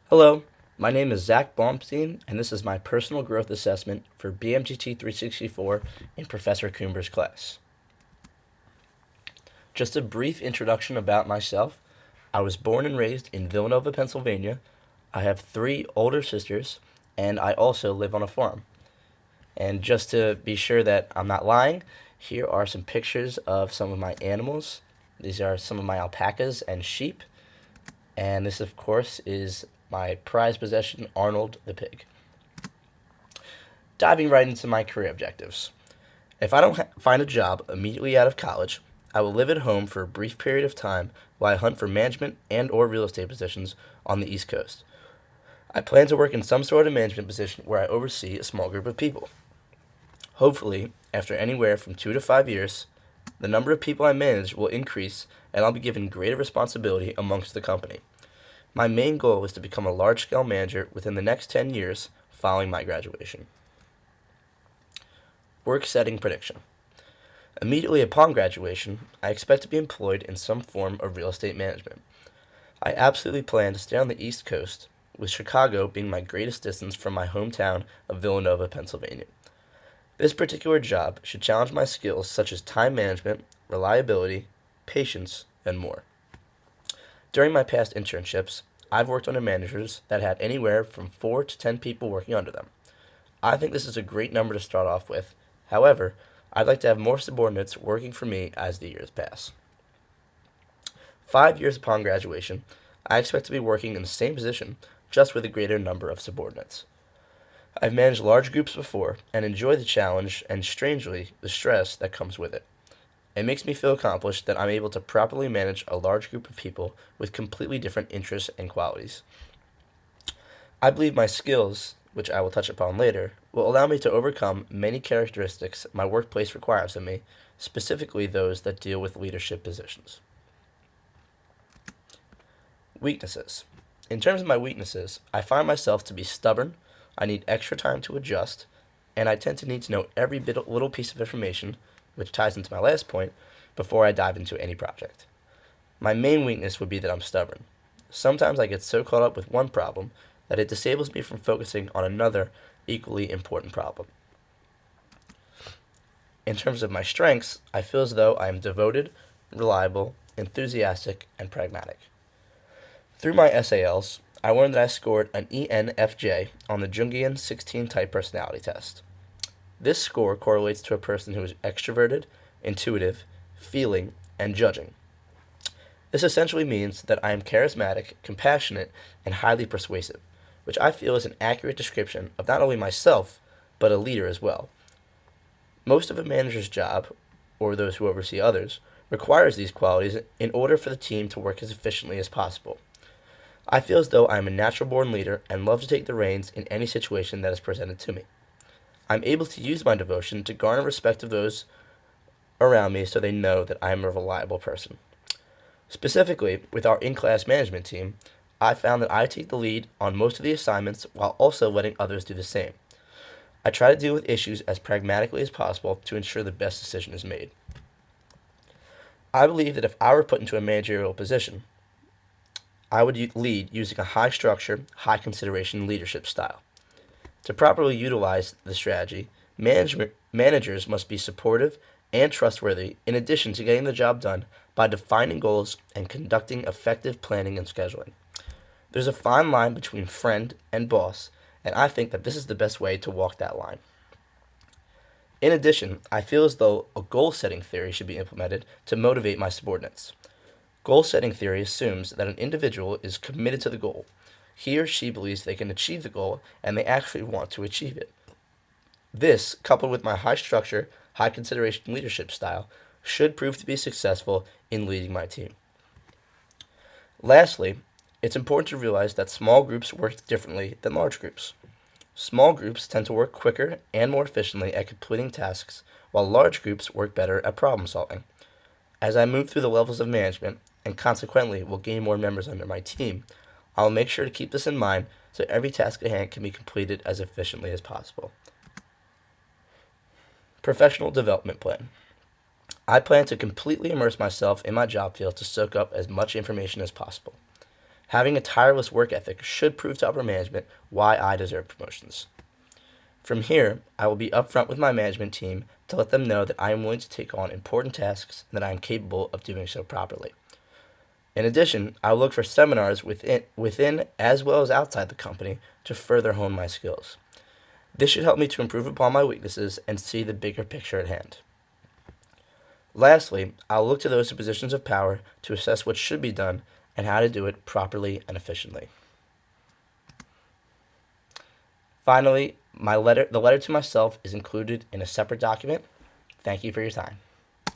Hello, my name is Zach Baumstein, and this is my personal growth assessment for BMGT 364 in Professor Coomber's class. Just a brief introduction about myself. I was born and raised in Villanova, Pennsylvania. I have three older sisters, and I also live on a farm. And just to be sure that I'm not lying, here are some pictures of some of my animals. These are some of my alpacas and sheep. And this, of course, is my prized possession, Arnold the pig. Diving right into my career objectives. If I don't find a job immediately out of college, I will live at home for a brief period of time while I hunt for management and or real estate positions on the East Coast. I plan to work in some sort of management position where I oversee a small group of people. Hopefully, after anywhere from 2 to 5 years, the number of people I manage will increase and I'll be given greater responsibility amongst the company. My main goal is to become a large-scale manager within the next 10 years following my graduation. Work setting prediction. Immediately upon graduation, I expect to be employed in some form of real estate management. I absolutely plan to stay on the East Coast, with Chicago being my greatest distance from my hometown of Villanova, Pennsylvania. This particular job should challenge my skills such as time management, reliability, patience, and more. During my past internships, I've worked under managers that had anywhere from 4 to 10 people working under them. I think this is a great number to start off with. However, I'd like to have more subordinates working for me as the years pass. 5 years upon graduation, I expect to be working in the same position, just with a greater number of subordinates. I've managed large groups before and enjoy the challenge and, strangely, the stress that comes with it. It makes me feel accomplished that I'm able to properly manage a large group of people with completely different interests and qualities. I believe my skills, which I will touch upon later, will allow me to overcome many characteristics my workplace requires of me, specifically those that deal with leadership positions. Weaknesses. In terms of my weaknesses, I find myself to be stubborn, I need extra time to adjust, and I tend to need to know every little piece of information, which ties into my last point, before I dive into any project. My main weakness would be that I'm stubborn. Sometimes I get so caught up with one problem that it disables me from focusing on another equally important problem. In terms of my strengths, I feel as though I am devoted, reliable, enthusiastic, and pragmatic. Through my SALs, I learned that I scored an ENFJ on the Jungian 16-type personality test. This score correlates to a person who is extroverted, intuitive, feeling, and judging. This essentially means that I am charismatic, compassionate, and highly persuasive, which I feel is an accurate description of not only myself, but a leader as well. Most of a manager's job, or those who oversee others, requires these qualities in order for the team to work as efficiently as possible. I feel as though I am a natural-born leader and love to take the reins in any situation that is presented to me. I'm able to use my devotion to garner respect of those around me so they know that I am a reliable person. Specifically, with our in-class management team, I found that I take the lead on most of the assignments while also letting others do the same. I try to deal with issues as pragmatically as possible to ensure the best decision is made. I believe that if I were put into a managerial position, I would lead using a high structure, high consideration leadership style. To properly utilize the strategy, managers must be supportive and trustworthy in addition to getting the job done by defining goals and conducting effective planning and scheduling. There's a fine line between friend and boss, and I think that this is the best way to walk that line. In addition, I feel as though a goal-setting theory should be implemented to motivate my subordinates. Goal-setting theory assumes that an individual is committed to the goal. He or she believes they can achieve the goal, and they actually want to achieve it. This, coupled with my high structure, high consideration leadership style, should prove to be successful in leading my team. Lastly, it's important to realize that small groups work differently than large groups. Small groups tend to work quicker and more efficiently at completing tasks, while large groups work better at problem solving. As I move through the levels of management, and consequently will gain more members under my team, I will make sure to keep this in mind so every task at hand can be completed as efficiently as possible. Professional Development Plan. I plan to completely immerse myself in my job field to soak up as much information as possible. Having a tireless work ethic should prove to upper management why I deserve promotions. From here, I will be upfront with my management team to let them know that I am willing to take on important tasks and that I am capable of doing so properly. In addition, I will look for seminars within as well as outside the company to further hone my skills. This should help me to improve upon my weaknesses and see the bigger picture at hand. Lastly, I'll look to those in positions of power to assess what should be done and how to do it properly and efficiently. Finally, the letter to myself is included in a separate document. Thank you for your time.